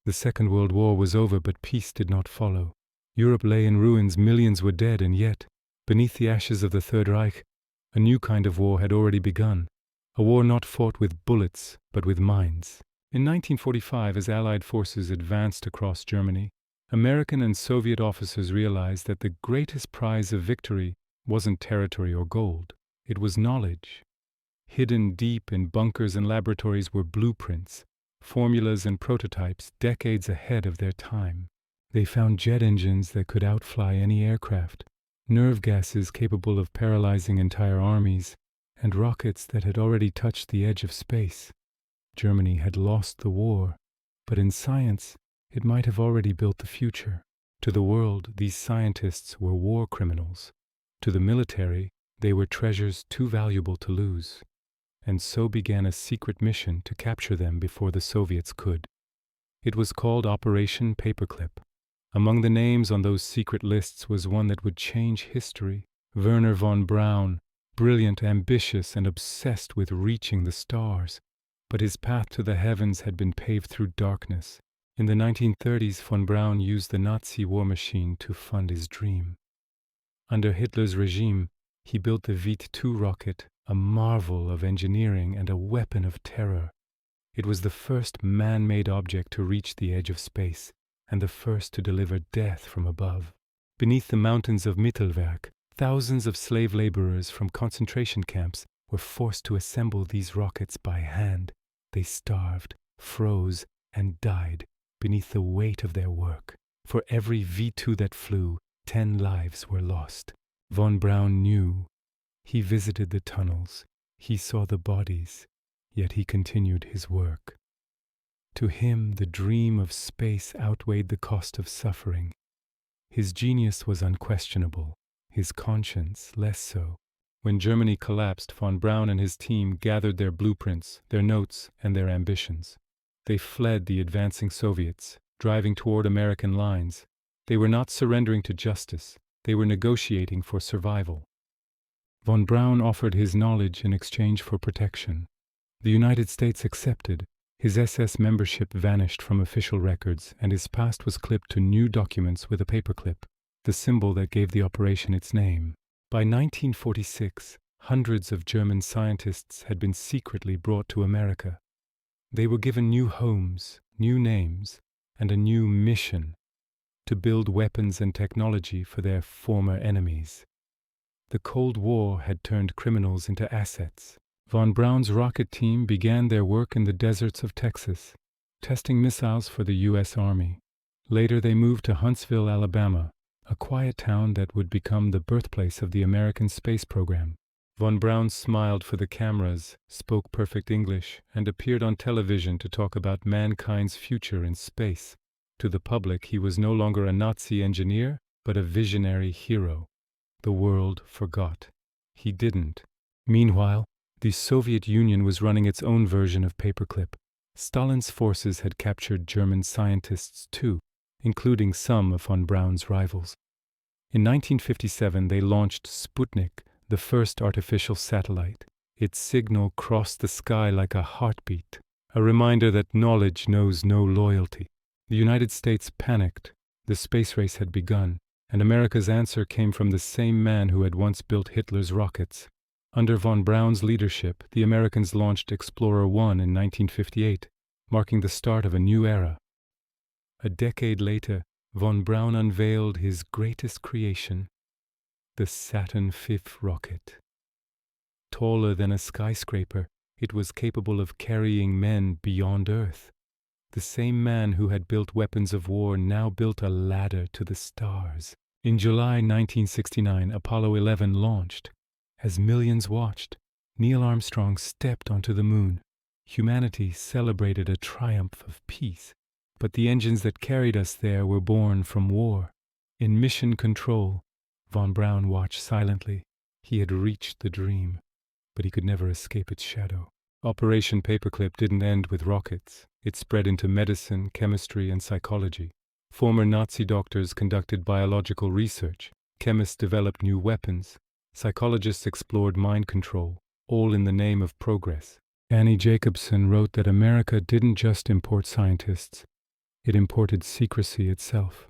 The Second World War was over, but peace did not follow. Europe lay in ruins, millions were dead, and yet, beneath the ashes of the Third Reich, a new kind of war had already begun. A war not fought with bullets, but with minds. In 1945, as Allied forces advanced across Germany, American and Soviet officers realized that the greatest prize of victory wasn't territory or gold. It was knowledge. Hidden deep in bunkers and laboratories were blueprints, formulas and prototypes decades ahead of their time. They found jet engines that could outfly any aircraft, nerve gases capable of paralyzing entire armies, and rockets that had already touched the edge of space. Germany had lost the war, but in science, it might have already built the future. To the world, these scientists were war criminals. To the military, they were treasures too valuable to lose. And so began a secret mission to capture them before the Soviets could. It was called Operation Paperclip. Among the names on those secret lists was one that would change history. Wernher von Braun, brilliant, ambitious, and obsessed with reaching the stars. But his path to the heavens had been paved through darkness. In the 1930s, von Braun used the Nazi war machine to fund his dream. Under Hitler's regime, he built the V-2 rocket, a marvel of engineering and a weapon of terror. It was the first man-made object to reach the edge of space, and the first to deliver death from above. Beneath the mountains of Mittelwerk, thousands of slave laborers from concentration camps were forced to assemble these rockets by hand. They starved, froze, and died beneath the weight of their work. For every V-2 that flew, 10 lives were lost. Von Braun knew. He visited the tunnels. He saw the bodies, yet he continued his work. To him, the dream of space outweighed the cost of suffering. His genius was unquestionable, his conscience less so. When Germany collapsed, von Braun and his team gathered their blueprints, their notes, and their ambitions. They fled the advancing Soviets, driving toward American lines. They were not surrendering to justice. They were negotiating for survival. Von Braun offered his knowledge in exchange for protection. The United States accepted. His SS membership vanished from official records, and his past was clipped to new documents with a paperclip, the symbol that gave the operation its name. By 1946, hundreds of German scientists had been secretly brought to America. They were given new homes, new names, and a new mission: to build weapons and technology for their former enemies. The Cold War had turned criminals into assets. Von Braun's rocket team began their work in the deserts of Texas, testing missiles for the U.S. Army. Later they moved to Huntsville, Alabama, a quiet town that would become the birthplace of the American space program. Von Braun smiled for the cameras, spoke perfect English, and appeared on television to talk about mankind's future in space. To the public, he was no longer a Nazi engineer, but a visionary hero. The world forgot. He didn't. Meanwhile, the Soviet Union was running its own version of Paperclip. Stalin's forces had captured German scientists too, including some of von Braun's rivals. In 1957, they launched Sputnik, the first artificial satellite. Its signal crossed the sky like a heartbeat, a reminder that knowledge knows no loyalty. The United States panicked. The space race had begun, and America's answer came from the same man who had once built Hitler's rockets. Under von Braun's leadership, the Americans launched Explorer 1 in 1958, marking the start of a new era. A decade later, von Braun unveiled his greatest creation, the Saturn V rocket. Taller than a skyscraper, it was capable of carrying men beyond Earth. The same man who had built weapons of war now built a ladder to the stars. In July 1969, Apollo 11 launched. As millions watched, Neil Armstrong stepped onto the moon. Humanity celebrated a triumph of peace. But the engines that carried us there were born from war. In mission control, von Braun watched silently. He had reached the dream, but he could never escape its shadow. Operation Paperclip didn't end with rockets. It spread into medicine, chemistry, and psychology. Former Nazi doctors conducted biological research. Chemists developed new weapons. Psychologists explored mind control, all in the name of progress. Annie Jacobsen wrote that America didn't just import scientists. It imported secrecy itself.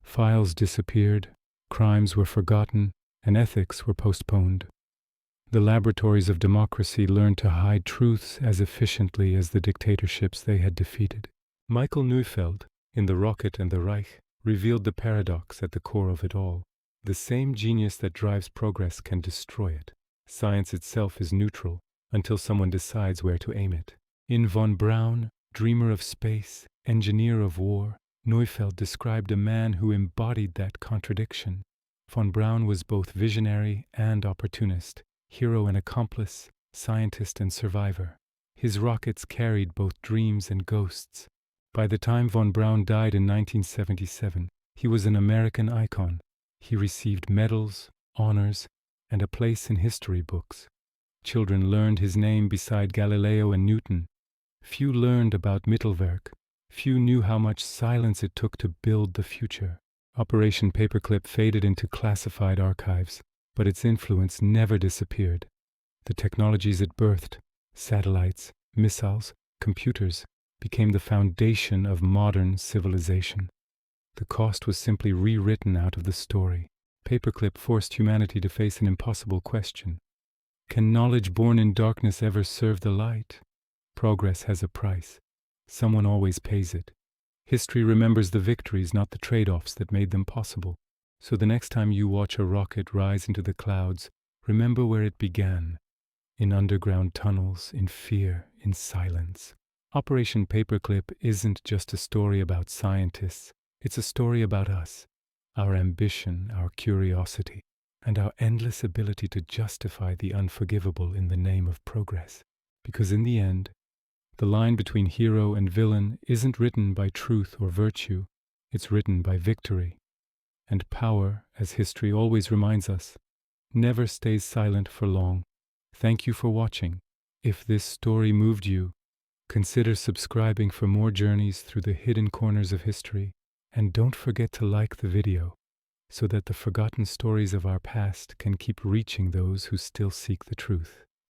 Files disappeared, crimes were forgotten, and ethics were postponed. The laboratories of democracy learned to hide truths as efficiently as the dictatorships they had defeated. Michael Neufeld, in The Rocket and the Reich, revealed the paradox at the core of it all. The same genius that drives progress can destroy it. Science itself is neutral until someone decides where to aim it. In von Braun, dreamer of space, engineer of war, Neufeld described a man who embodied that contradiction. Von Braun was both visionary and opportunist, hero and accomplice, scientist and survivor. His rockets carried both dreams and ghosts. By the time von Braun died in 1977, he was an American icon. He received medals, honors, and a place in history books. Children learned his name beside Galileo and Newton. Few learned about Mittelwerk. Few knew how much silence it took to build the future. Operation Paperclip faded into classified archives, but its influence never disappeared. The technologies it birthed, satellites, missiles, computers, became the foundation of modern civilization. The cost was simply rewritten out of the story. Paperclip forced humanity to face an impossible question. Can knowledge born in darkness ever serve the light? Progress has a price. Someone always pays it. History remembers the victories, not the trade-offs that made them possible. So the next time you watch a rocket rise into the clouds, remember where it began. In underground tunnels, in fear, in silence. Operation Paperclip isn't just a story about scientists. It's a story about us, our ambition, our curiosity, and our endless ability to justify the unforgivable in the name of progress. Because in the end, the line between hero and villain isn't written by truth or virtue, it's written by victory. And power, as history always reminds us, never stays silent for long. Thank you for watching. If this story moved you, consider subscribing for more journeys through the hidden corners of history. And don't forget to like the video, so that the forgotten stories of our past can keep reaching those who still seek the truth.